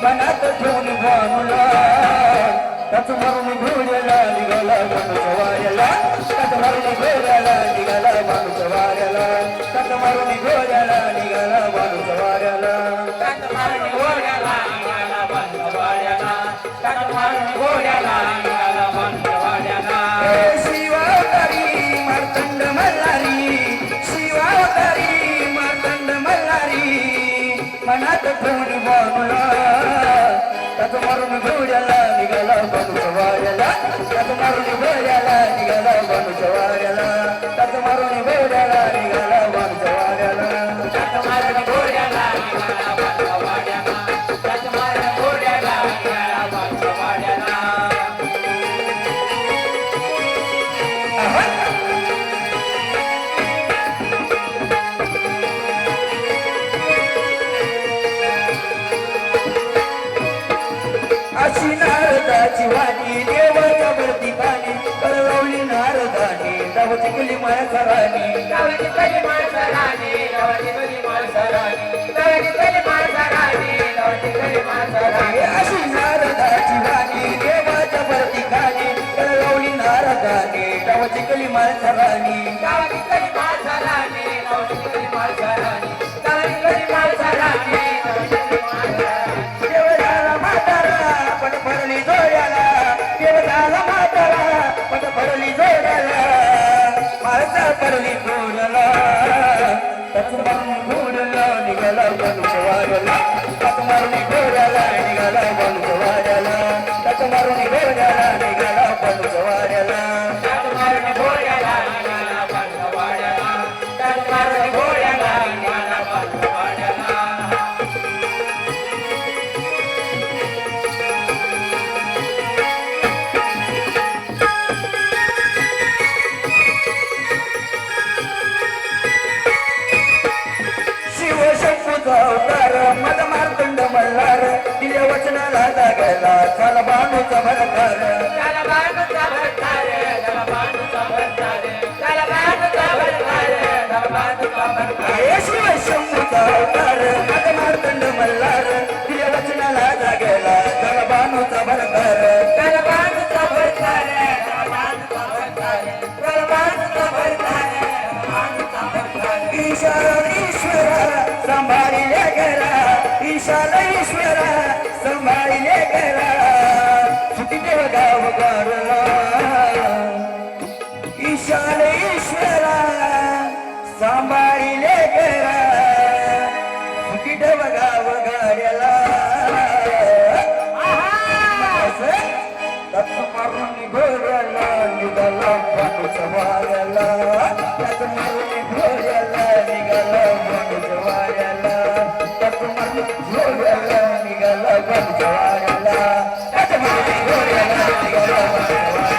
मनात ठेवून भानुला त्याच मारून घोड्याला निघाला माणूस वाऱ्याला त्याच मारून घोड्याला निघाला माणूस वाऱ्याला त्याच मारून घोड्याला निघाला माणूस वाऱ्याला त्याच मारून घोड्याला निघाला माणूस वाऱ्याला त्याच मारून घोड्याला निघाला माणूस वाऱ्याला शिवावतारी मार्तंड मल्हारी शिवावतारी मार्तंड मल्हारी मनात ठेवून भानुला त्याच मारून घोड्याला निघाला माणूस वाऱ्याला त्याच मारून घोड्याला निघाला माणूस वाऱ्याला त्याच मारून घोड्याला निघाला माणूस वाऱ्याला त्याच मारून घोड्याला निघाला माणूस वाऱ्याला त्याच मारून घोड्याला निघाला माणूस वाऱ्याला अशी नारदाची वाणी देवाच्या वरती पाणी करवली नारदाने दावती कली माळसरानी दावती कली माळसरानी दावती कली माळसरानी दावती कली माळसरानी दावती कली माळसरानी अशी नारदाची वाणी देवाच्या वरती पाणी करवली नारदाने दावती कली माळसरानी दावती कली माळसरानी दावती कली माळसरानी दावती कली माळसरानी भरली जोड्याला देवताला माताला पट भरली जोड्याला माळसा भरली जोडला त्याच मारून घोड्याला निघाला माणूस वाऱ्याला त्याच मारून घोड्याला निघाला माणूस वाऱ्याला त्याच मारून घोड्याला निघाला माणूस वाऱ्याला त्याच मारून घोड्याला निघाला माणूस वाऱ्याला त्याच मारून घोड्याला निघाला माणूस वाऱ्याला अवतार मद मार्तंड मल्हार दिल्या वचनाला जागायला चला बाणूचा भरतार चला बाणूचा भरतार चला बाणूचा भरतार चला बाणूचा भरतार चला बाणूचा भरतार शिव शंभूचा अवतार मद मार्तंड मल्हार दिल्या वचनाला जागायला चला बाणूचा भरतार चला बाणूचा भरतार चला बाणूचा भरतार चला बाणूचा भरतार बाणूचा भरतार ईश्वरा संभाळले करा ईशाला ईश्वरा संभाळले करा सुटी देव गाव गाडला ईशाला ईश्वरा संभाळले करा सुटी देव गाव गाड्याला त्याच मारून घोड्याला निघाला माणूस वाऱ्याला त्याच मारून घोड्याला निघाला माणूस वाऱ्याला त्याच मारून घोड्याला निघाला माणूस वाऱ्याला त्याच मारून घोड्याला निघाला माणूस वाऱ्याला